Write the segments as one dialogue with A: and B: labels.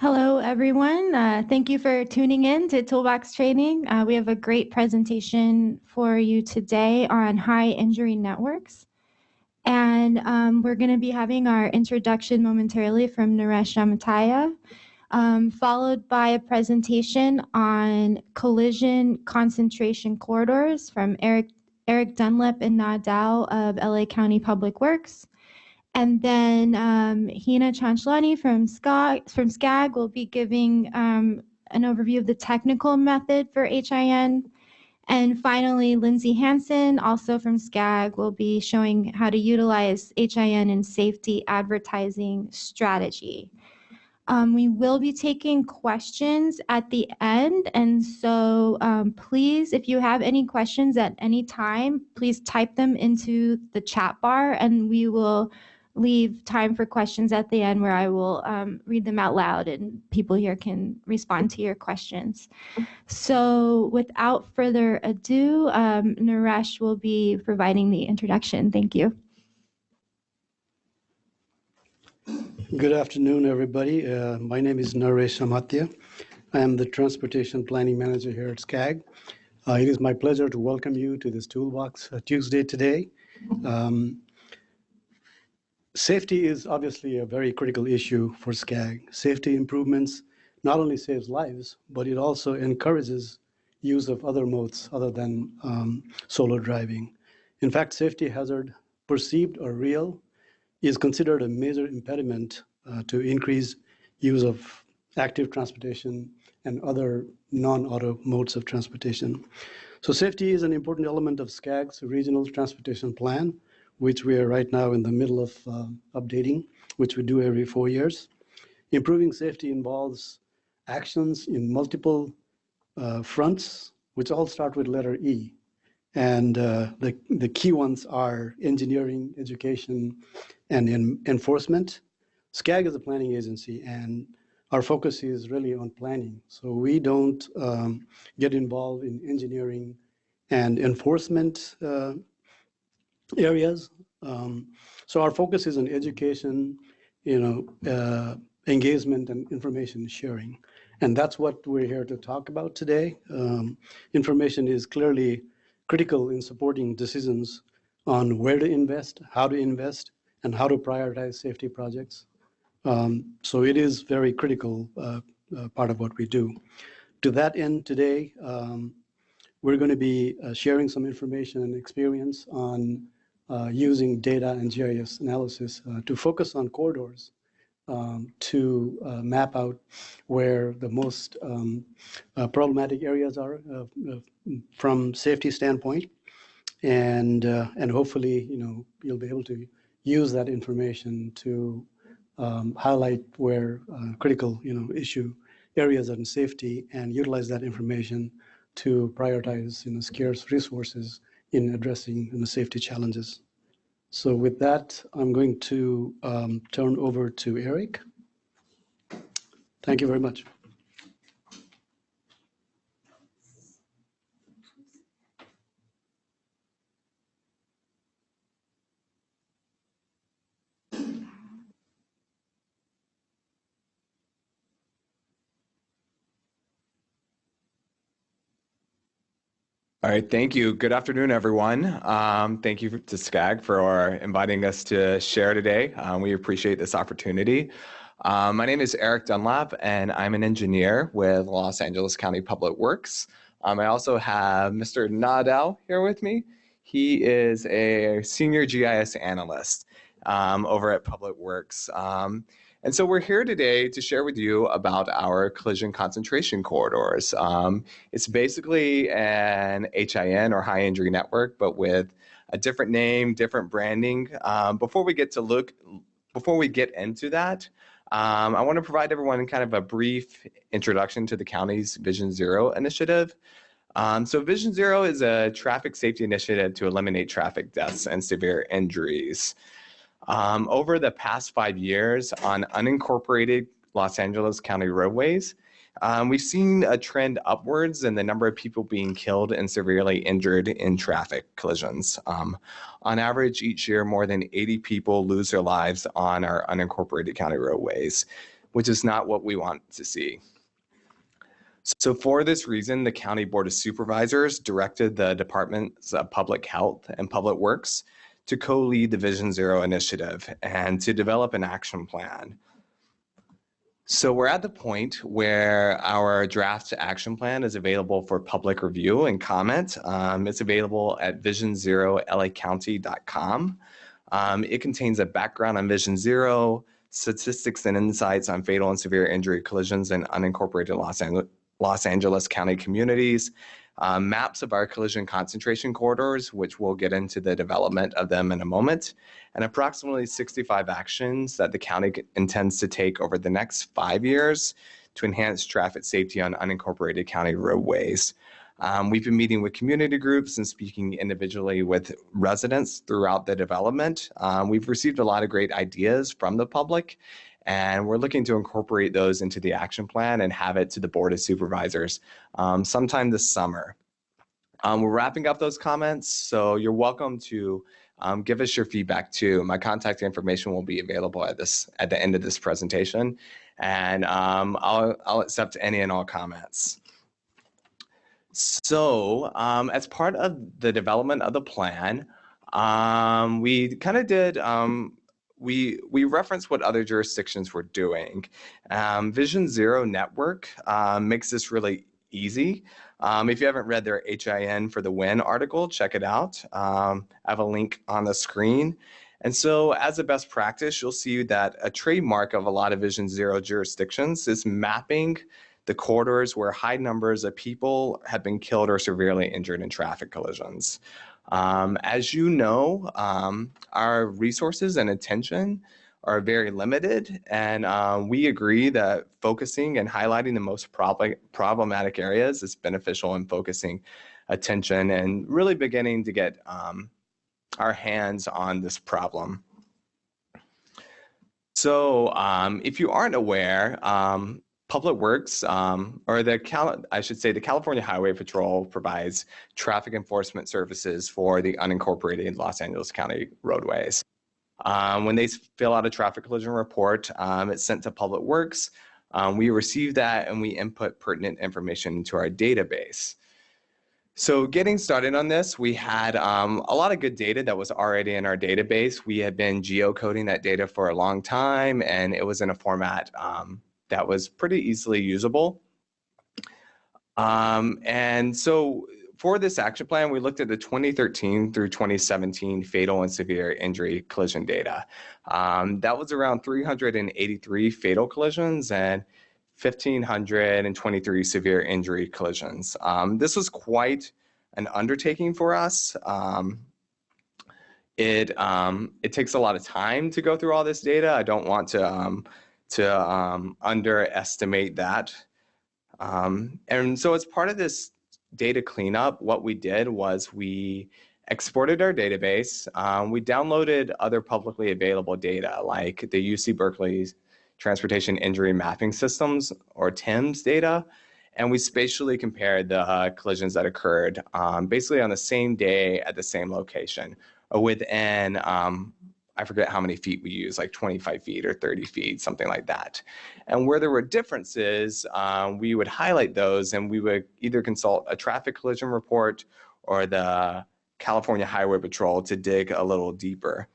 A: Hello, everyone. Thank you for tuning in to Toolbox Training. We have a great presentation for you today on high injury networks. And we're going to be having our introduction momentarily from Naresh Amataya, followed by a presentation on collision concentration corridors from Eric Dunlap and Na Dao of LA County Public Works. And then Hina Chanchlani from SCAG will be giving an overview of the technical method for HIN. And finally, Lindsay Hansen, also from SCAG, will be showing how to utilize HIN in safety advertising strategy. We will be taking questions at the end. And so please, if you have any questions at any time, please type them into the chat bar and we will leave time for questions at the end where I will read them out loud and people here can respond to your questions. So without further ado, Naresh will be providing the introduction. Thank you.
B: Good afternoon, everybody. My name is Naresh Amatya. I am the Transportation Planning Manager here at SCAG. It is my pleasure to welcome you to this Toolbox Tuesday today. Safety is obviously a very critical issue for SCAG. Safety improvements not only saves lives, but it also encourages use of other modes other than solo driving. In fact, safety hazard, perceived or real, is considered a major impediment to increase use of active transportation and other non-auto modes of transportation. So safety is an important element of SCAG's regional transportation plan, which we are right now in the middle of updating, which we do every 4 years. Improving safety involves actions in multiple fronts, which all start with letter E. And the key ones are engineering, education, and enforcement. SCAG is a planning agency, and our focus is really on planning. So we don't get involved in engineering and enforcement areas. So our focus is on education, engagement and information sharing. And that's what we're here to talk about today. Information is clearly critical in supporting decisions on where to invest, how to invest, and how to prioritize safety projects. So it is very critical part of what we do. To that end today, we're going to be sharing some information and experience on using data and GIS analysis to focus on corridors to map out where the most problematic areas are from safety standpoint, and hopefully you'll be able to use that information to highlight where critical issue areas on safety and utilize that information to prioritize scarce resources in addressing the safety challenges. So with that, I'm going to turn over to Eric. Thank you very much.
C: All right, thank you. Good afternoon, everyone. Thank you to SCAG for inviting us to share today. We appreciate this opportunity. My name is Eric Dunlap, and I'm an engineer with Los Angeles County Public Works. I also have Mr. Na Dao here with me. He is a senior GIS analyst over at Public Works. And so we're here today to share with you about our collision concentration corridors. It's basically an HIN or high injury network, but with a different name, different branding. Before we get into that, I want to provide everyone kind of a brief introduction to the county's Vision Zero initiative. So Vision Zero is a traffic safety initiative to eliminate traffic deaths and severe injuries. Over the past 5 years on unincorporated Los Angeles County roadways, we've seen a trend upwards in the number of people being killed and severely injured in traffic collisions. On average, each year, more than 80 people lose their lives on our unincorporated county roadways, which is not what we want to see. So for this reason, the County Board of Supervisors directed the Departments of Public Health and Public Works to co-lead the Vision Zero initiative and to develop an action plan. So we're at the point where our draft action plan is available for public review and comment. It's available at visionzerolacounty.com. It contains a background on Vision Zero, statistics and insights on fatal and severe injury collisions in unincorporated Los Angeles County communities, maps of our collision concentration corridors, which we'll get into the development of them in a moment, and approximately 65 actions that the county intends to take over the next 5 years to enhance traffic safety on unincorporated county roadways. We've been meeting with community groups and speaking individually with residents throughout the development. We've received a lot of great ideas from the public, and we're looking to incorporate those into the action plan and have it to the Board of Supervisors sometime this summer. We're wrapping up those comments, so you're welcome to give us your feedback too. My contact information will be available at the end of this presentation, and I'll accept any and all comments. So as part of the development of the plan, we kind of did we referenced what other jurisdictions were doing. Vision Zero Network makes this really easy. If you haven't read their HIN for the Win article, check it out. I have a link on the screen. And so as a best practice, you'll see that a trademark of a lot of Vision Zero jurisdictions is mapping the corridors where high numbers of people have been killed or severely injured in traffic collisions. As you know, our resources and attention are very limited, and we agree that focusing and highlighting the most problematic areas is beneficial in focusing attention and really beginning to get our hands on this problem. So if you aren't aware, Public Works, or the California Highway Patrol provides traffic enforcement services for the unincorporated Los Angeles County roadways. When they fill out a traffic collision report, it's sent to Public Works. We receive that and we input pertinent information into our database. So getting started on this, we had a lot of good data that was already in our database. We had been geocoding that data for a long time, and it was in a format that was pretty easily usable. And so for this action plan, we looked at the 2013 through 2017 fatal and severe injury collision data. That was around 383 fatal collisions and 1,523 severe injury collisions. This was quite an undertaking for us. It takes a lot of time to go through all this data. I don't want to underestimate that. And so as part of this data cleanup, what we did was we exported our database. We downloaded other publicly available data like the UC Berkeley's Transportation Injury Mapping Systems, or TIMS data, and we spatially compared the collisions that occurred basically on the same day at the same location, or within, I forget how many feet we use, like 25 feet or 30 feet, something like that. And where there were differences, we would highlight those, and we would either consult a traffic collision report or the California Highway Patrol to dig a little deeper.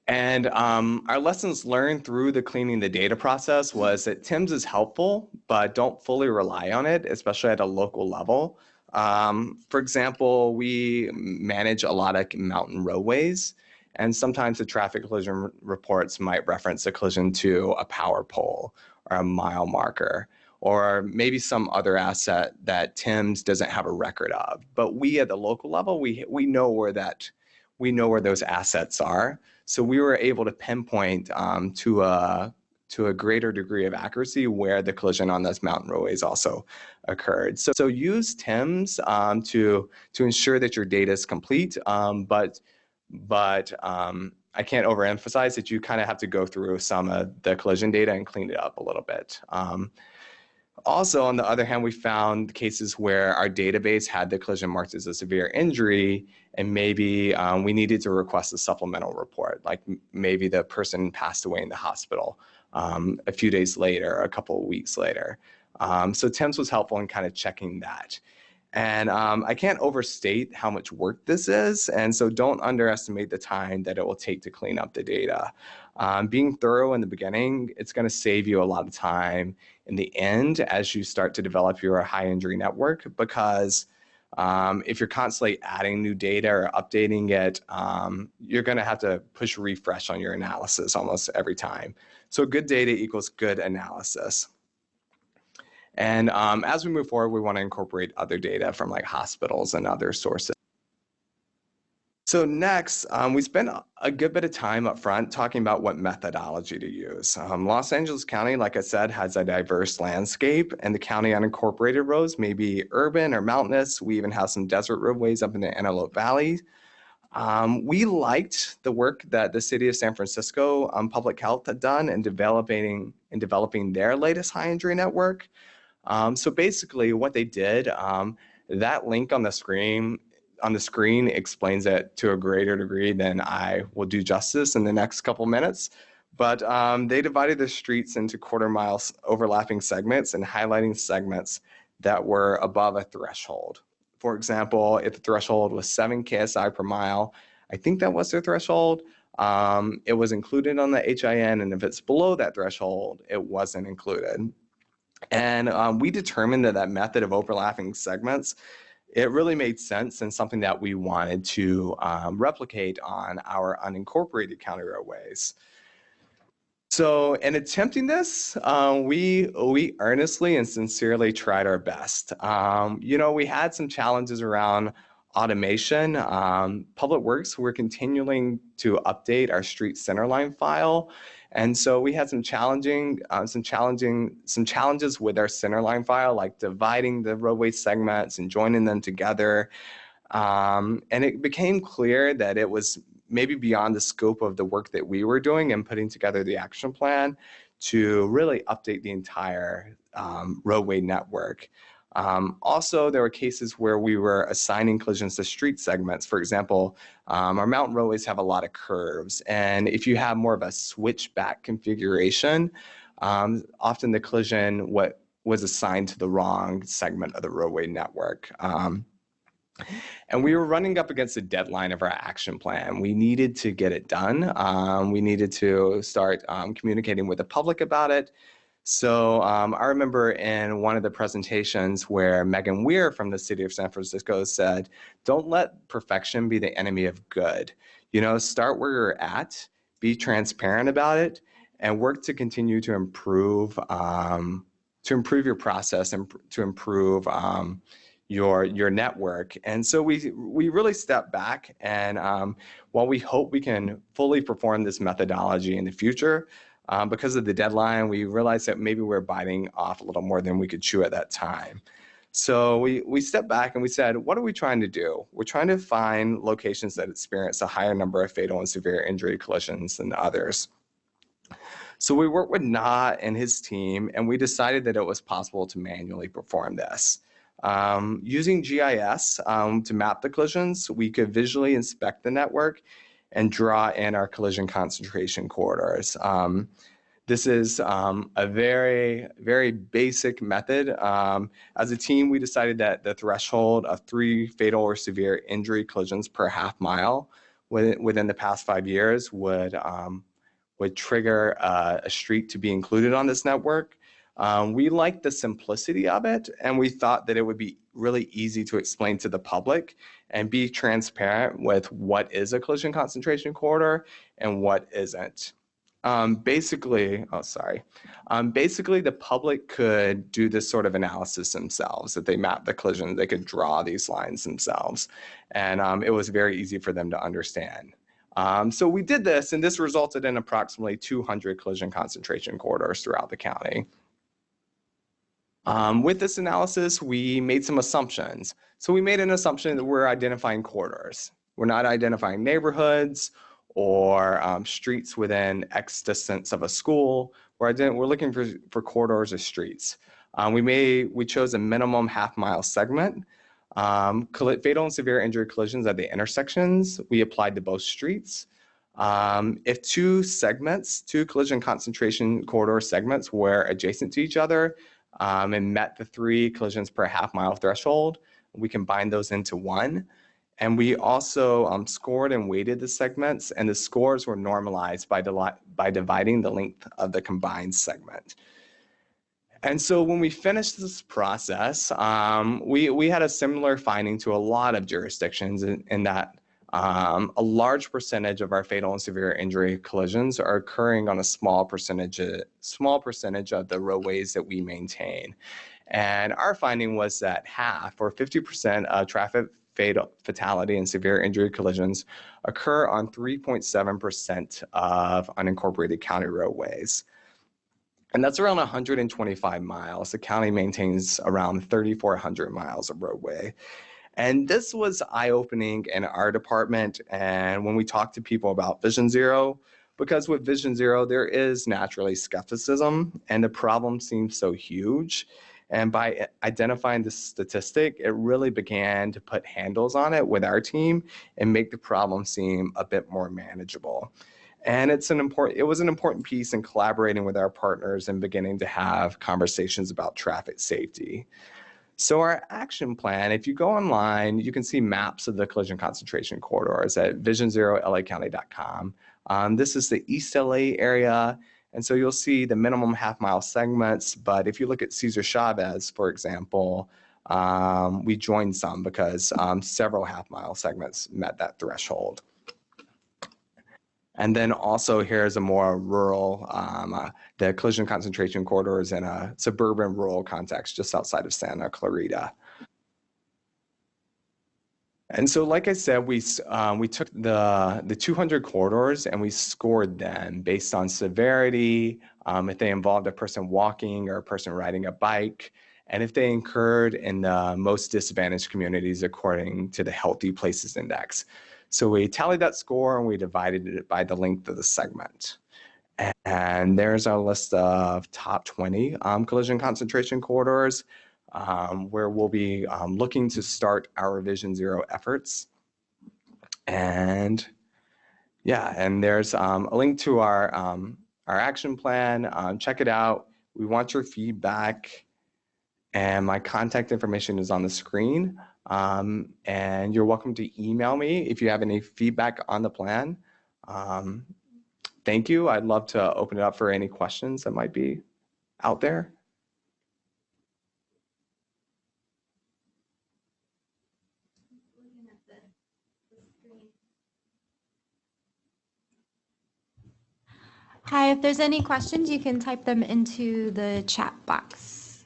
C: And our lessons learned through the cleaning the data process was that TIMS is helpful, but don't fully rely on it, especially at a local level. For example, we manage a lot of mountain roadways, and sometimes the traffic collision reports might reference a collision to a power pole or a mile marker, or maybe some other asset that TIMS doesn't have a record of. But we at the local level, we know where those assets are. So we were able to pinpoint to a greater degree of accuracy where the collision on those mountain roadways also occurred. So use TIMS to ensure that your data is complete, but I can't overemphasize that you kind of have to go through some of the collision data and clean it up a little bit. Also, on the other hand, we found cases where our database had the collision marked as a severe injury, and maybe we needed to request a supplemental report, like maybe the person passed away in the hospital a few days later, a couple of weeks later. So TIMS was helpful in kind of checking that. And I can't overstate how much work this is, and so don't underestimate the time that it will take to clean up the data. Being thorough in the beginning, it's going to save you a lot of time in the end as you start to develop your high injury network, because if you're constantly adding new data or updating it, you're going to have to push refresh on your analysis almost every time. So good data equals good analysis. And as we move forward, we want to incorporate other data from like hospitals and other sources. So next, we spent a good bit of time up front talking about what methodology to use. Los Angeles County, like I said, has a diverse landscape, and the county unincorporated roads may be urban or mountainous. We even have some desert roadways up in the Antelope Valley. We liked the work that the city of San Francisco Public Health had done in developing their latest high injury network. So basically what they did, that link on the screen explains it to a greater degree than I will do justice in the next couple minutes. But they divided the streets into quarter-mile overlapping segments and highlighting segments that were above a threshold. For example, if the threshold was 7 KSI per mile, I think that was their threshold, it was included on the HIN, and if it's below that threshold, it wasn't included. And we determined that that method of overlapping segments, it really made sense and something that we wanted to replicate on our unincorporated county roadways. So in attempting this, we earnestly and sincerely tried our best. We had some challenges around automation. Public Works, we're continuing to update our street centerline file. And so we had some challenges with our centerline file, like dividing the roadway segments and joining them together. And it became clear that it was maybe beyond the scope of the work that we were doing and putting together the action plan to really update the entire roadway network. Also, there were cases where we were assigning collisions to street segments. For example, our mountain roadways have a lot of curves, and if you have more of a switchback configuration, often the collision was assigned to the wrong segment of the roadway network. And we were running up against the deadline of our action plan. We needed to get it done. We needed to start communicating with the public about it. So I remember in one of the presentations where Megan Weir from the city of San Francisco said, don't let perfection be the enemy of good. Start where you're at, be transparent about it, and work to continue to improve your process and to improve your network. And so we really stepped back, and while we hope we can fully perform this methodology in the future, because of the deadline, we realized that maybe we're biting off a little more than we could chew at that time. So we stepped back and we said, what are we trying to do? We're trying to find locations that experience a higher number of fatal and severe injury collisions than others. So we worked with Na and his team, and we decided that it was possible to manually perform this. Using GIS to map the collisions, we could visually inspect the network and draw in our collision concentration corridors. This is a very, very basic method. As a team, we decided that the threshold of 3 fatal or severe injury collisions per half mile within the past 5 years would trigger a street to be included on this network. We liked the simplicity of it, and we thought that it would be really easy to explain to the public and be transparent with what is a collision concentration corridor and what isn't. Basically, the public could do this sort of analysis themselves. If they map the collision, they could draw these lines themselves, and it was very easy for them to understand. So we did this, and this resulted in approximately 200 collision concentration corridors throughout the county. With this analysis, we made some assumptions. So we made an assumption that we're identifying corridors. We're not identifying neighborhoods or streets within X distance of a school. We're looking for corridors or streets. We chose a minimum half-mile segment. Fatal and severe injury collisions at the intersections, we applied to both streets. If two collision concentration corridor segments were adjacent to each other and met the 3 collisions per half-mile threshold, we combined those into one. And we also scored and weighted the segments, and the scores were normalized by dividing the length of the combined segment. And so when we finished this process, we had a similar finding to a lot of jurisdictions in that a large percentage of our fatal and severe injury collisions are occurring on a small percentage of the roadways that we maintain. And our finding was that half, or 50% of traffic fatality and severe injury collisions occur on 3.7% of unincorporated county roadways. And that's around 125 miles. The county maintains around 3,400 miles of roadway. And this was eye-opening in our department and when we talked to people about Vision Zero, because with Vision Zero, there is naturally skepticism and the problem seems so huge. And by identifying this statistic, it really began to put handles on it with our team and make the problem seem a bit more manageable. And it was an important piece in collaborating with our partners and beginning to have conversations about traffic safety. So our action plan, if you go online, you can see maps of the collision concentration corridors at visionzerolacounty.com. This is the East LA area. And so you'll see the minimum half-mile segments. But if you look at Cesar Chavez, for example, we joined some because several half-mile segments met that threshold. And then also here's a more rural, the collision concentration corridors in a suburban rural context just outside of Santa Clarita. And so, like I said, we took the 200 corridors and we scored them based on severity, if they involved a person walking or a person riding a bike, and if they occurred in the most disadvantaged communities according to the Healthy Places Index. So we tallied that score and we divided it by the length of the segment. And there's our list of top 20 collision concentration corridors where we'll be looking to start our Vision Zero efforts. And yeah, and there's a link to our action plan. Check it out. We want your feedback. And my contact information is on the screen. And you're welcome to email me if you have any feedback on the plan. Thank you. I'd love to open it up for any questions that might be out there.
A: Hi, if there's any questions, you can type them into the chat box.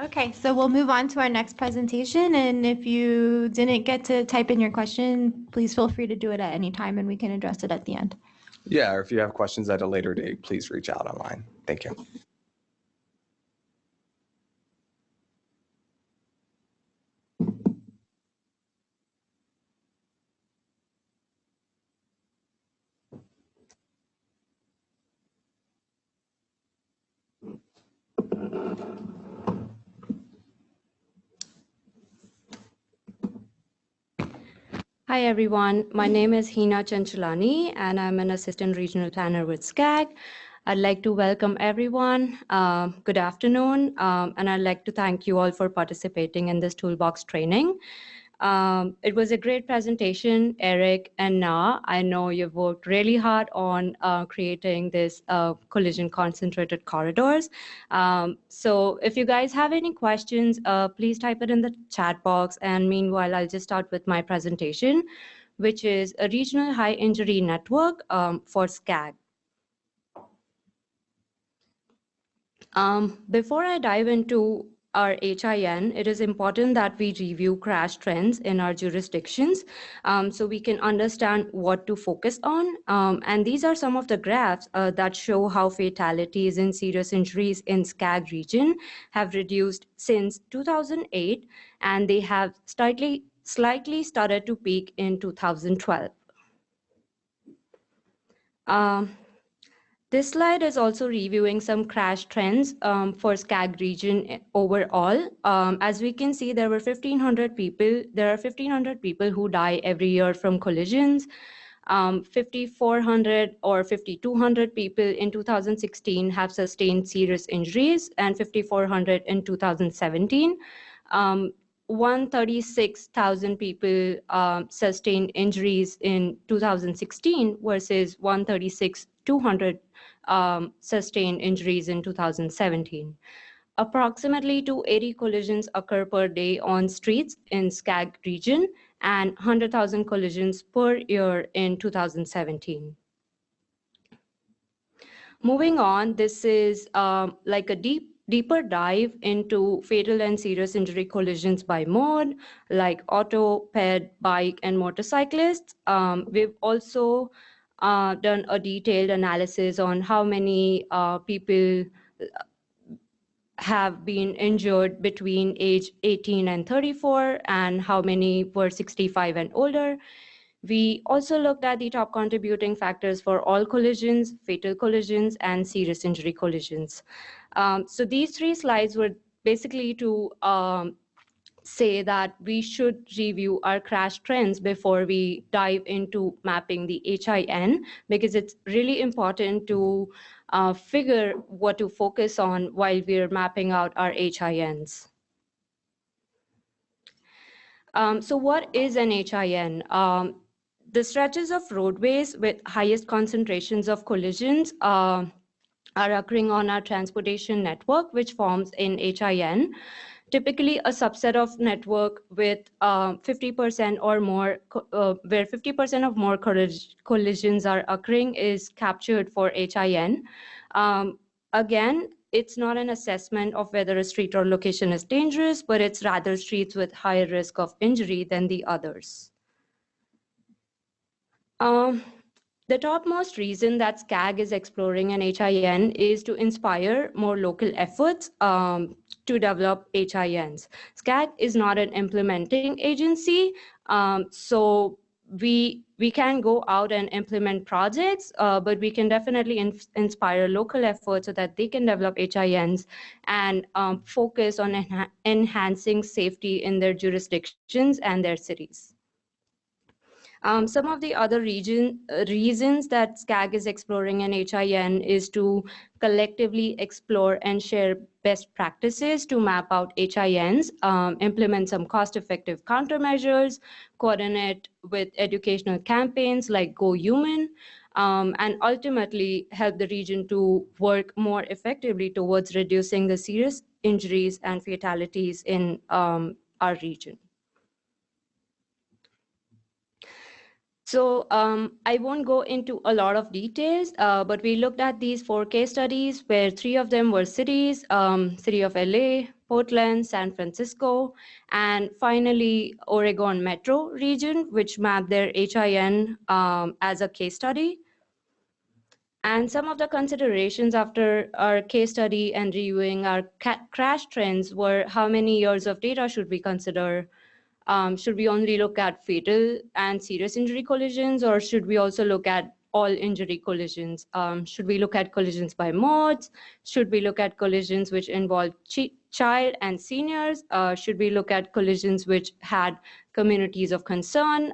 A: Okay, so we'll move on to our next presentation. And if you didn't get to type in your question, please feel free to do it at any time and we can address it at the end.
C: Yeah, or if you have questions at a later date, please reach out online. Thank you.
D: Hi, everyone. My name is Hina Chanchalani, and I'm an assistant regional planner with SCAG. I'd like to welcome everyone. Good afternoon, and I'd like to thank you all for participating in this Toolbox training. It was a great presentation, Eric and Na. I know you've worked really hard on creating this collision concentrated corridors. So if you guys have any questions, please type it in the chat box. And meanwhile, I'll just start with my presentation, which is a regional high injury network for SCAG. Before I dive into our HIN, it is important that we review crash trends in our jurisdictions so we can understand what to focus on. And these are some of the graphs that show how fatalities and serious injuries in SCAG region have reduced since 2008, and they have slightly started to peak in 2012. This slide is also reviewing some crash trends for SCAG region overall. As we can see, there are 1,500 people who die every year from collisions. 5,400 or 5,200 people in 2016 have sustained serious injuries, and 5,400 in 2017. 136,000 people sustained injuries in 2016 versus 136,200 sustained injuries in 2017. Approximately 280 collisions occur per day on streets in SCAG region and 100,000 collisions per year in 2017. Moving on, this is like a deeper dive into fatal and serious injury collisions by mode, like auto, ped, bike, and motorcyclists. We've also done a detailed analysis on how many people have been injured between age 18 and 34, and how many were 65 and older. We also looked at the top contributing factors for all collisions, fatal collisions, and serious injury collisions. So these three slides were basically to say that we should review our crash trends before we dive into mapping the HIN, because it's really important to figure what to focus on while we're mapping out our HINs. So what is an HIN? The stretches of roadways with highest concentrations of collisions are occurring on our transportation network, which forms an HIN. Typically, a subset of network with 50% or more, where 50% of more collisions are occurring, is captured for HIN. Again, it's not an assessment of whether a street or location is dangerous, but it's rather streets with higher risk of injury than the others. The topmost reason that SCAG is exploring an HIN is to inspire more local efforts to develop HINs. SCAG is not an implementing agency, so we can go out and implement projects, but we can definitely inspire local efforts so that they can develop HINs and focus on enhancing safety in their jurisdictions and their cities. Some of the other reasons that SCAG is exploring an HIN is to collectively explore and share best practices to map out HINs, implement some cost-effective countermeasures, coordinate with educational campaigns like Go Human, and ultimately help the region to work more effectively towards reducing the serious injuries and fatalities in our region. So I won't go into a lot of details, but we looked at these 4 case studies where 3 of them were cities, City of LA, Portland, San Francisco, and finally Oregon Metro region, which mapped their HIN as a case study. And some of the considerations after our case study and reviewing our crash trends were: how many years of data should we consider? Should we only look at fatal and serious injury collisions, or should we also look at all injury collisions? Should we look at collisions by modes? Should we look at collisions which involve child and seniors? Should we look at collisions which had communities of concern?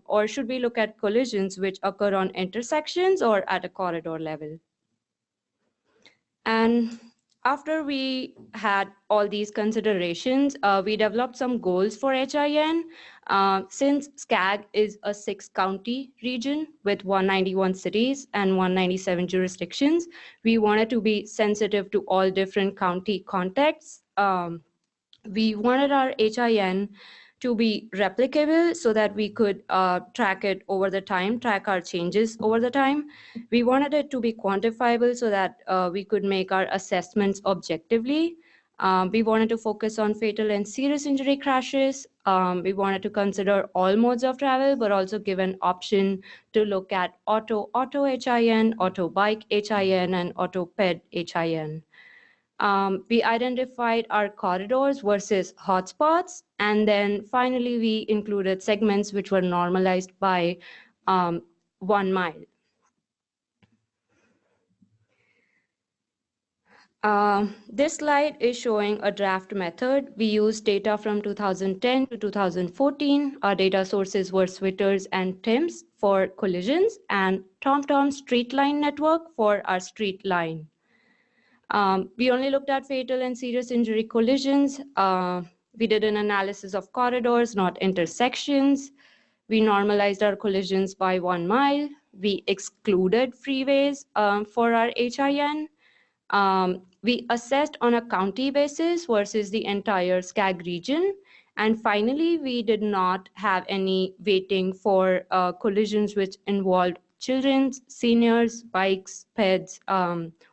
D: Or should we look at collisions which occur on intersections or at a corridor level? And after we had all these considerations, we developed some goals for HIN. Since SCAG is a 6-county region with 191 cities and 197 jurisdictions, we wanted to be sensitive to all different county contexts. We wanted our HIN to be replicable so that we could track it over the time, track our changes over the time. We wanted it to be quantifiable so that we could make our assessments objectively. We wanted to focus on fatal and serious injury crashes. We wanted to consider all modes of travel, but also give an option to look at auto HIN, auto bike HIN, and auto ped HIN. We identified our corridors versus hotspots, and then finally we included segments which were normalized by 1 mile. This slide is showing a draft method. We used data from 2010 to 2014. Our data sources were Switters and TIMS for collisions and TomTom street line network for our street line. We only looked at fatal and serious injury collisions. We did an analysis of corridors, not intersections. We normalized our collisions by 1 mile. We excluded freeways for our HIN. We assessed on a county basis versus the entire SCAG region. And finally, we did not have any weighting for collisions which involved children, seniors, bikes, peds,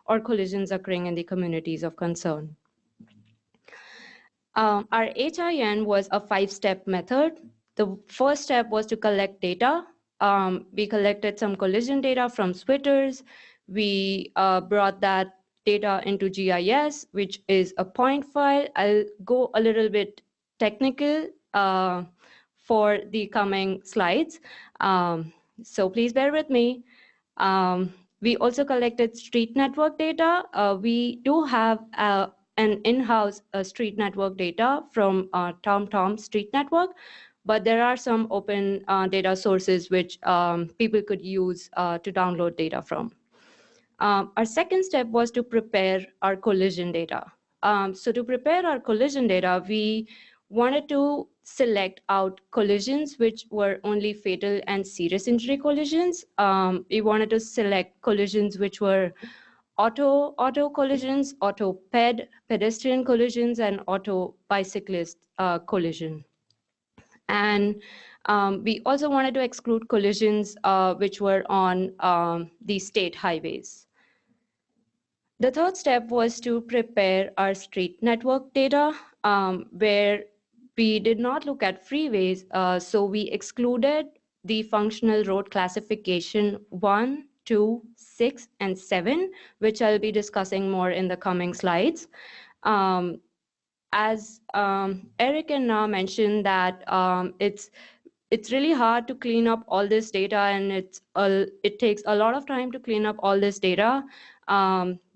D: or collisions occurring in the communities of concern. Our HIN was a 5-step method. The first step was to collect data. We collected some collision data from Switters. We brought that data into GIS, which is a point file. I'll go a little bit technical for the coming slides. So please bear with me. We also collected street network data. We do have an in-house street network data from TomTom street network, but there are some open data sources which people could use to download data from. Our second step was to prepare our collision data. So to prepare our collision data, we wanted to select out collisions which were only fatal and serious injury collisions. We wanted to select collisions which were auto collisions, auto pedestrian collisions, and auto bicyclist collision. And we also wanted to exclude collisions which were on the state highways. The third step was to prepare our street network data, where we did not look at freeways, so we excluded the functional road classification 1, 2, 6, and 7, which I'll be discussing more in the coming slides. As Eric and Na mentioned that it's really hard to clean up all this data, and it takes a lot of time to clean up all this data.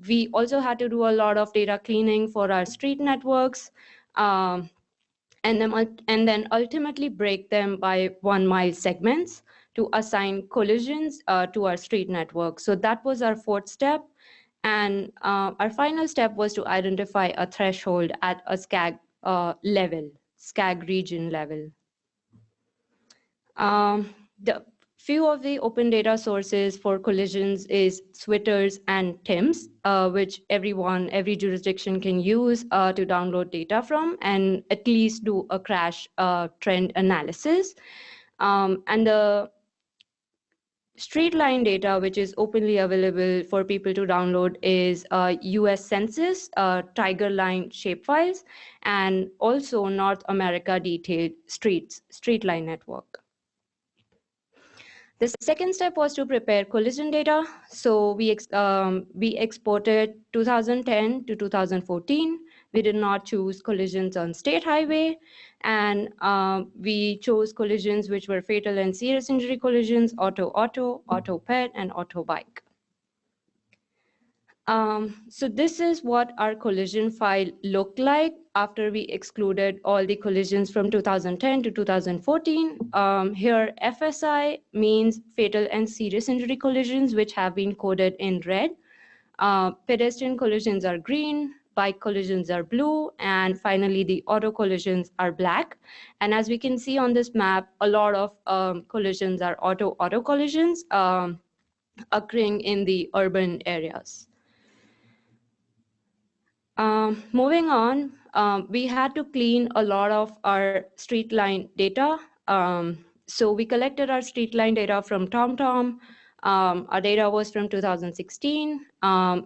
D: We also had to do a lot of data cleaning for our street networks, and then ultimately break them by 1 mile segments to assign collisions to our street network. So that was our fourth step. And our final step was to identify a threshold at a SCAG level, SCAG region level. The few of the open data sources for collisions is Switters and TIMS, which every jurisdiction can use to download data from and at least do a crash trend analysis. And the street line data, which is openly available for people to download, is US Census, Tiger Line shapefiles, and also North America detailed street line network. The second step was to prepare collision data. So we exported 2010 to 2014. We did not choose collisions on state highway, and we chose collisions which were fatal and serious injury collisions, auto ped, and auto bike. So this is what our collision file looked like after we excluded all the collisions from 2010 to 2014. Here, FSI means fatal and serious injury collisions, which have been coded in red. Pedestrian collisions are green, bike collisions are blue, and finally the auto collisions are black. And as we can see on this map, a lot of collisions are auto collisions occurring in the urban areas. Moving on, we had to clean a lot of our street line data. So we collected our street line data from TomTom, Our data was from 2016.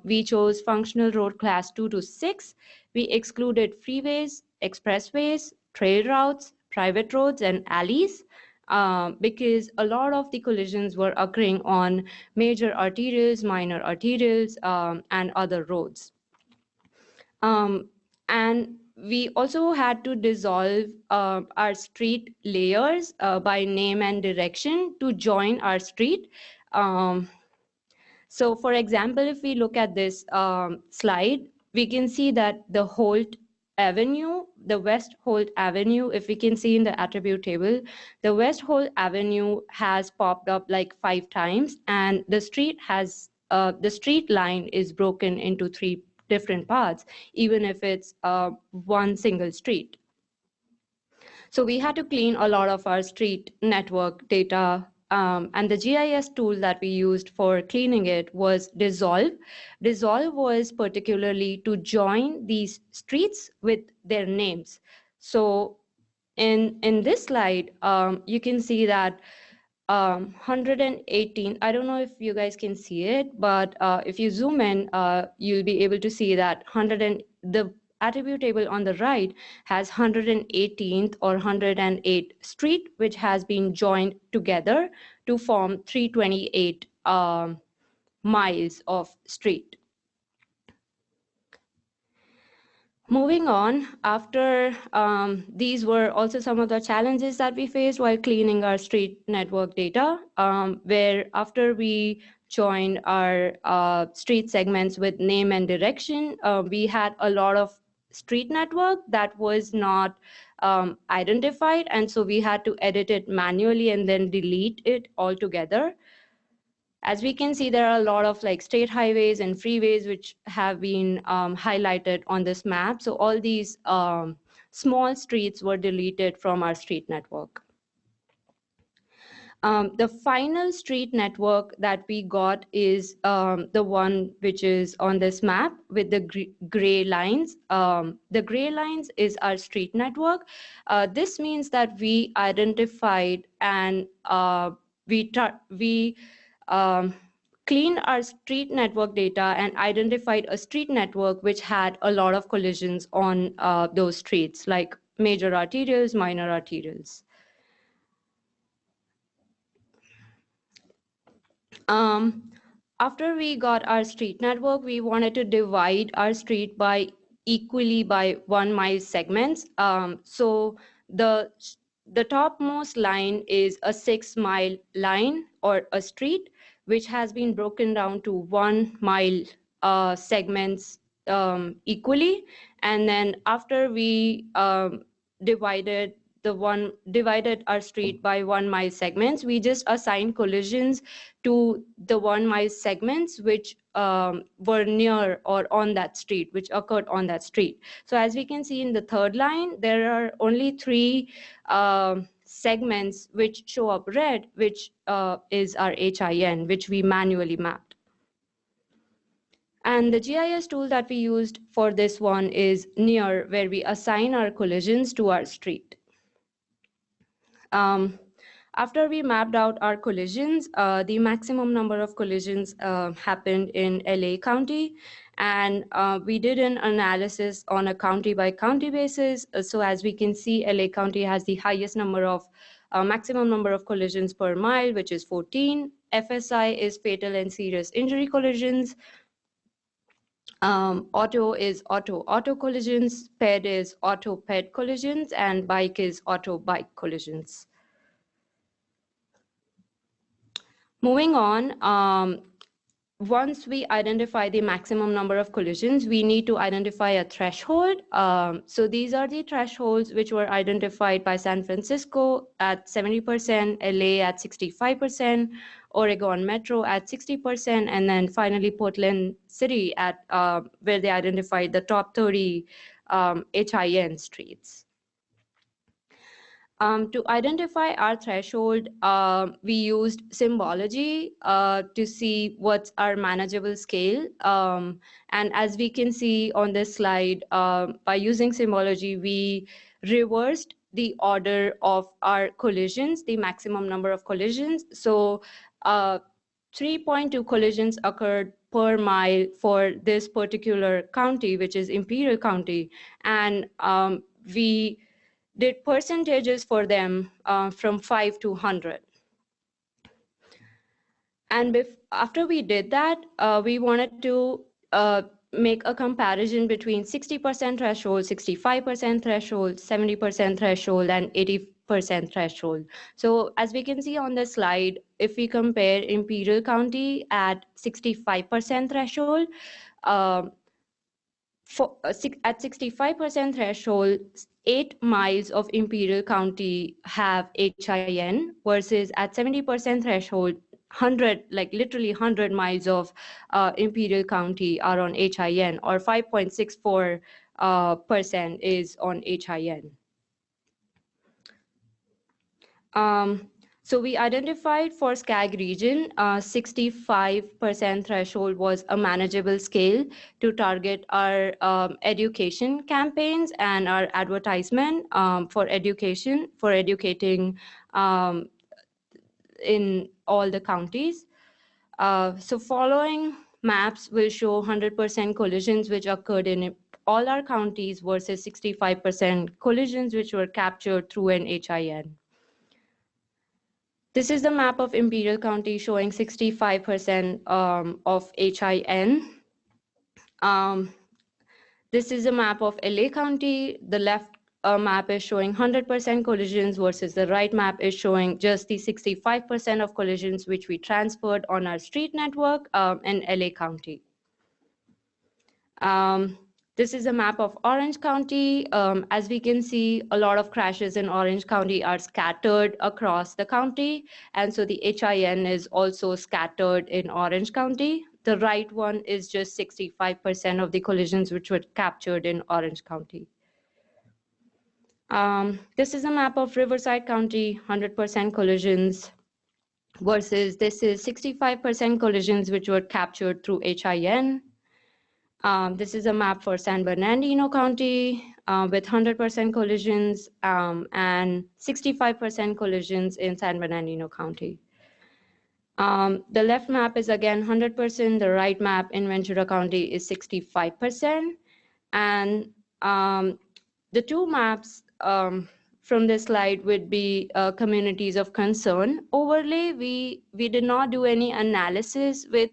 D: We chose functional road class 2 to 6. We excluded freeways, expressways, trail routes, private roads, and alleys because a lot of the collisions were occurring on major arterials, minor arterials, and other roads. And we also had to dissolve our street layers by name and direction to join our street. So for example, if we look at this slide, we can see that the Holt Avenue, the West Holt Avenue, if we can see in the attribute table, the West Holt Avenue has popped up like 5 times, and the street has the street line is broken into 3 different parts, even if it's one single street. So we had to clean a lot of our street network data, and the GIS tool that we used for cleaning it was Dissolve. Dissolve was particularly to join these streets with their names. So in this slide, you can see that 118, I don't know if you guys can see it, but if you zoom in, you'll be able to see that the attribute table on the right has 118th or 108 street, which has been joined together to form 328 miles of street. Moving on, after these were also some of the challenges that we faced while cleaning our street network data, where after we joined our street segments with name and direction, we had a lot of street network that was not identified, and so we had to edit it manually and then delete it altogether. As we can see, there are a lot of like state highways and freeways which have been highlighted on this map. So all these small streets were deleted from our street network. The final street network that we got is the one which is on this map with the gray lines. The gray lines is our street network. This means that we identified and we cleaned our street network data and identified a street network which had a lot of collisions on those streets, like major arterials, minor arterials. After we got our street network, we wanted to divide our street by equally by 1 mile segments. So the topmost line is a 6 mile line or a street, which has been broken down to 1 mile segments equally. And then after we divided our street by 1 mile segments, we just assigned collisions to the 1 mile segments which were near or on that street, which occurred on that street. So as we can see in the third line, there are only 3 segments which show up red, which is our HIN, which we manually mapped. And the GIS tool that we used for this one is Near, where we assign our collisions to our street. After we mapped out our collisions, the maximum number of collisions happened in LA County, and we did an analysis on a county by county basis. So as we can see, LA County has the highest number of maximum number of collisions per mile, which is 14. FSI is fatal and serious injury collisions. Auto is auto collisions, ped is auto ped collisions, and bike is auto bike collisions. Moving on, once we identify the maximum number of collisions, we need to identify a threshold. So these are the thresholds which were identified by San Francisco at 70%, LA at 65%, Oregon Metro at 60%, and then finally Portland City at where they identified the top 30 HIN streets. To identify our threshold, we used symbology to see what's our manageable scale. And as we can see on this slide, by using symbology, we reversed the order of our collisions, the maximum number of collisions. So 3.2 collisions occurred per mile for this particular county, which is Imperial County. And we did percentages for them from 5 to 100. And after we did that, we wanted to make a comparison between 60% threshold, 65% threshold, 70% threshold, and 80% threshold. So as we can see on the slide, if we compare Imperial County at 65% threshold, at 65% threshold, 8 miles of Imperial County have HIN versus at 70% threshold, 100, like literally 100 miles of Imperial County are on HIN, or 5.64% is on HIN. So we identified for SCAG region, 65% threshold was a manageable scale to target our education campaigns and our advertisement for education, for educating in all the counties. So following maps will show 100% collisions which occurred in all our counties versus 65% collisions which were captured through an HIN. This is the map of Imperial County showing 65% of HIN. This is a map of LA County. The left map is showing 100% collisions versus the right map is showing just the 65% of collisions which we transferred on our street network in LA County. This is a map of Orange County. As we can see, a lot of crashes in Orange County are scattered across the county. And so the HIN is also scattered in Orange County. The right one is just 65% of the collisions which were captured in Orange County. This is a map of Riverside County, 100% collisions, versus this is 65% collisions which were captured through HIN. This is a map for San Bernardino County with 100% collisions and 65% collisions in San Bernardino County. The left map is again 100%. The right map in Ventura County is 65%. And the two maps from this slide would be communities of concern overlay. We did not do any analysis with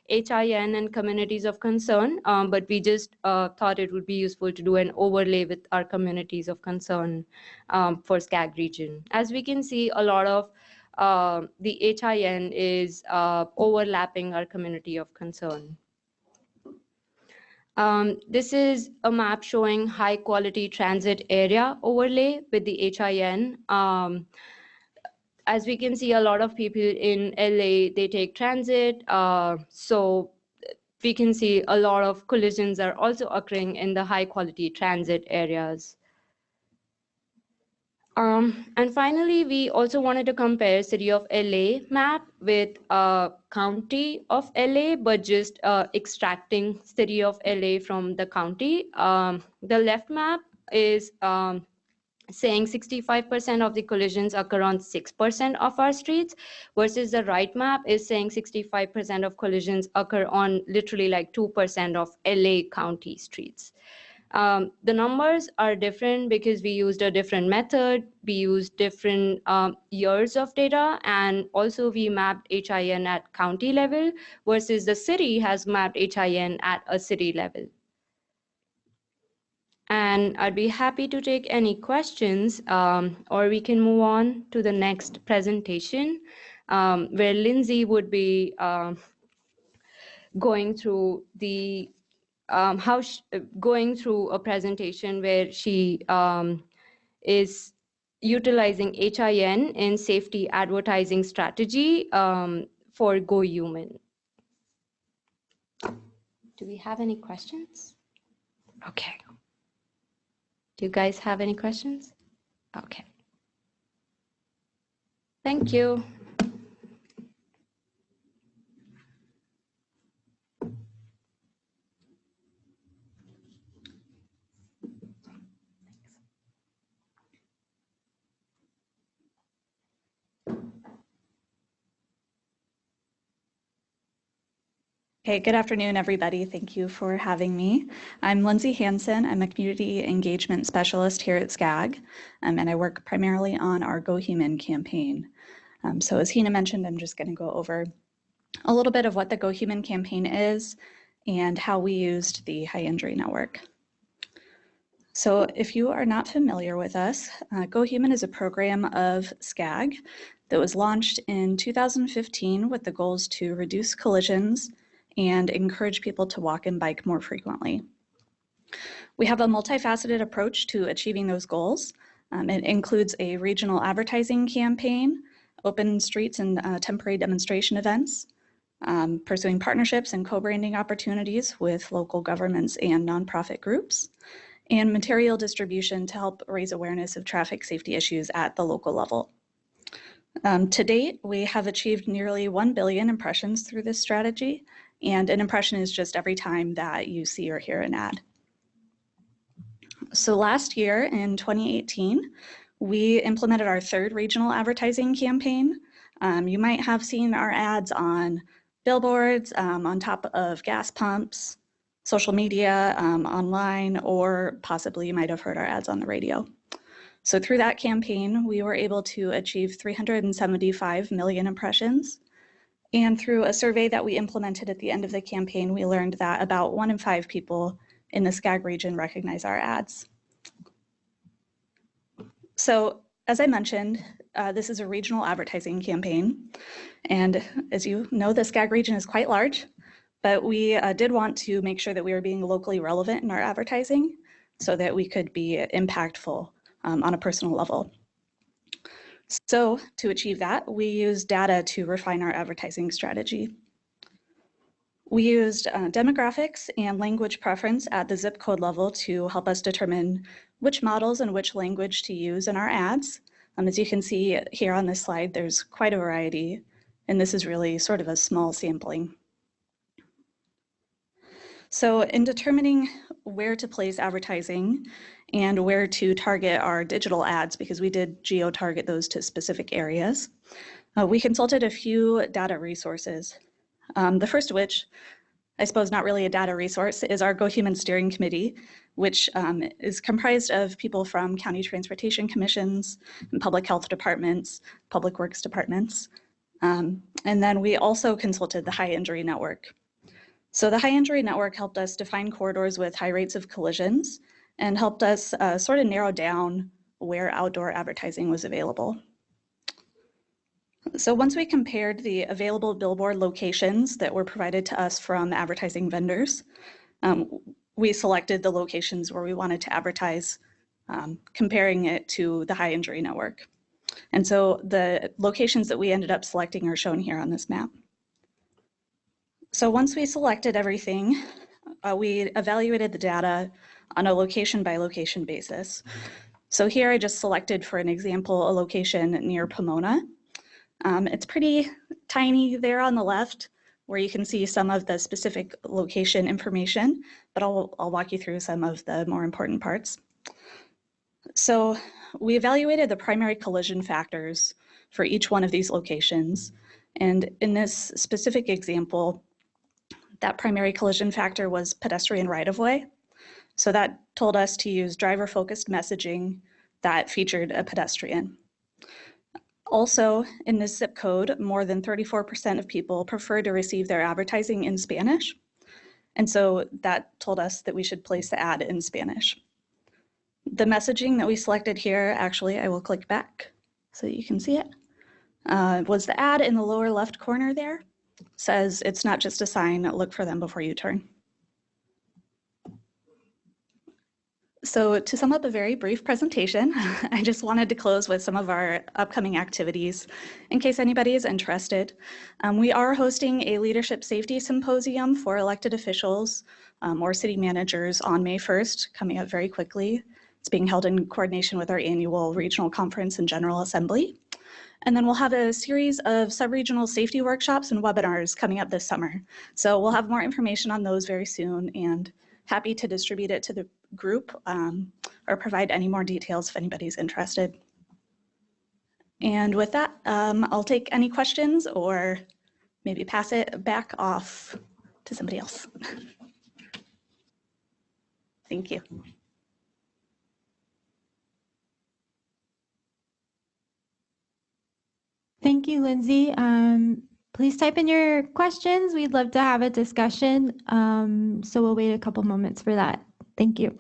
D: HIN and communities of concern, but we just thought it would be useful to do an overlay with our communities of concern for SCAG region. As we can see, a lot of the HIN is overlapping our community of concern. This is a map showing high quality transit area overlay with the HIN. As we can see, a lot of people in LA, they take transit. So we can see a lot of collisions are also occurring in the high quality transit areas. And finally, we also wanted to compare city of LA map with county of LA, but just extracting city of LA from the county. The left map is saying 65% of the collisions occur on 6% of our streets, versus the right map is saying 65% of collisions occur on literally like 2% of LA County streets. The numbers are different because we used a different method, we used different years of data, and also we mapped HIN at county level versus the city has mapped HIN at a city level. And I'd be happy to take any questions, or we can move on to the next presentation, where Lindsay would be going through the going through a presentation where she is utilizing HIN in safety advertising strategy for Go Human. Do we have any questions? Okay. Do you guys have any questions? Okay. Thank you.
E: Okay, good afternoon, everybody. Thank you for having me. I'm Lindsay Hansen. I'm a community engagement specialist here at SCAG, and I work primarily on our Go Human campaign. So as Hina mentioned, I'm just going to go over a little bit of what the Go Human campaign is and how we used the High Injury Network. So if you are not familiar with us, Go Human is a program of SCAG that was launched in 2015 with the goals to reduce collisions and encourage people to walk and bike more frequently. We have a multifaceted approach to achieving those goals. It includes a regional advertising campaign, open streets and temporary demonstration events, pursuing partnerships and co-branding opportunities with local governments and nonprofit groups, and material distribution to help raise awareness of traffic safety issues at the local level. To date, we have achieved nearly 1 billion impressions through this strategy, and an impression is just every time that you see or hear an ad. So last year in 2018, we implemented our third regional advertising campaign. You might have seen our ads on billboards, on top of gas pumps, social media, online, or possibly you might have heard our ads on the radio. So through that campaign, we were able to achieve 375 million impressions. And through a survey that we implemented at the end of the campaign, we learned that about 1 in 5 people in the SCAG region recognize our ads. So as I mentioned, this is a regional advertising campaign. And as you know, the SCAG region is quite large, but we did want to make sure that we were being locally relevant in our advertising so that we could be impactful on a personal level. So to achieve that, we used data to refine our advertising strategy. We used demographics and language preference at the zip code level to help us determine which models and which language to use in our ads. As you can see here on this slide, there's quite a variety, and this is really sort of a small sampling. So in determining where to place advertising and where to target our digital ads, because we did geo-target those to specific areas, we consulted a few data resources. The first of which, I suppose not really a data resource, is our Go Human Steering Committee, which is comprised of people from county transportation commissions and public health departments, public works departments. And then we also consulted the High Injury Network. So the High Injury Network helped us define corridors with high rates of collisions and helped us sort of narrow down where outdoor advertising was available. So once we compared the available billboard locations that were provided to us from advertising vendors, we selected the locations where we wanted to advertise, comparing it to the High Injury Network. And so the locations that we ended up selecting are shown here on this map. So once we selected everything, we evaluated the data on a location by location basis. So here I just selected, for an example, a location near Pomona. It's pretty tiny there on the left, where you can see some of the specific location information, but I'll walk you through some of the more important parts. So we evaluated the primary collision factors for each one of these locations. And in this specific example, that primary collision factor was pedestrian right-of-way. So that told us to use driver-focused messaging that featured a pedestrian. Also, in this zip code, more than 34% of people prefer to receive their advertising in Spanish. And so that told us that we should place the ad in Spanish. The messaging that we selected here, actually, I will click back so you can see it, was the ad in the lower left corner there. Says, "It's not just a sign, look for them before you turn." So to sum up a very brief presentation, I just wanted to close with some of our upcoming activities in case anybody is interested. We are hosting a leadership safety symposium for elected officials or city managers on May 1st, coming up very quickly. It's being held in coordination with our annual regional conference and general assembly. And then we'll have a series of sub-regional safety workshops and webinars coming up this summer. So we'll have more information on those very soon, and happy to distribute it to the group or provide any more details if anybody's interested. And with that, I'll take any questions or maybe pass it back off to somebody else. Thank you.
A: Thank you, Lindsay. Please type in your questions. We'd love to have a discussion. So we'll wait a couple moments for that. Thank you.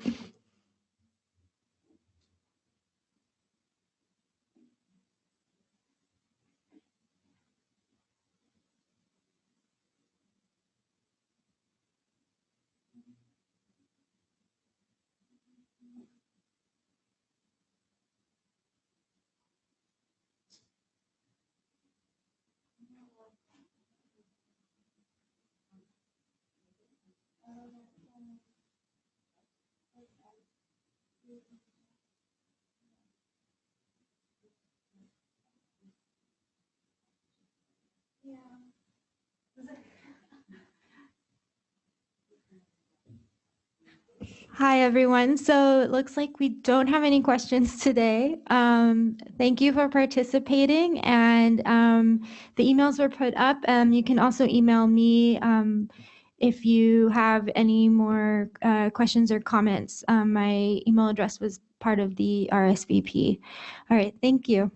A: Hi, everyone. So it looks like we don't have any questions today. Thank you for participating, and the emails were put up. You can also email me if you have any more questions or comments. My email address was part of the RSVP. All right, thank you.